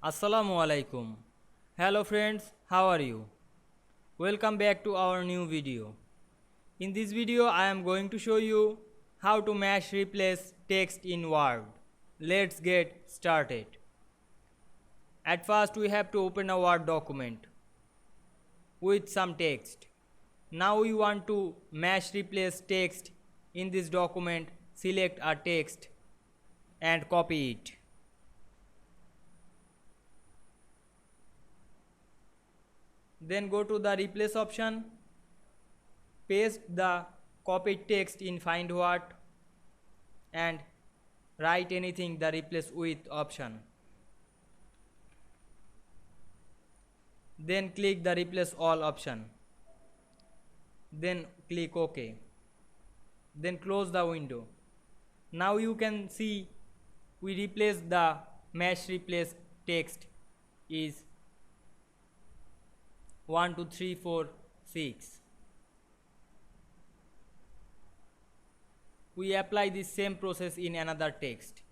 Assalamu alaikum. Hello friends, how are you? Welcome back to our new video. In this video I am going to show you how to mash replace text in Word. Let's get started. At first we have to open a Word document with some text. Now we want to mash replace text in this document. Select a text and copy it. Then go to the replace option, paste the copied text in find what and write anything the replace with option. Then click the replace all option. Then click OK. Then close the window. Now you can see we replace the mash replace text is 1 2 3 4 6. We apply this same process in another text.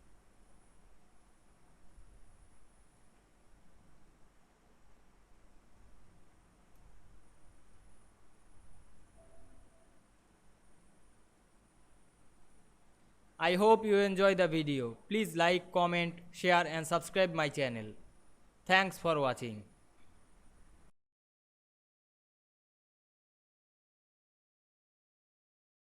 I hope you enjoy the video. Please like, comment, share and subscribe my channel. Thanks for watching.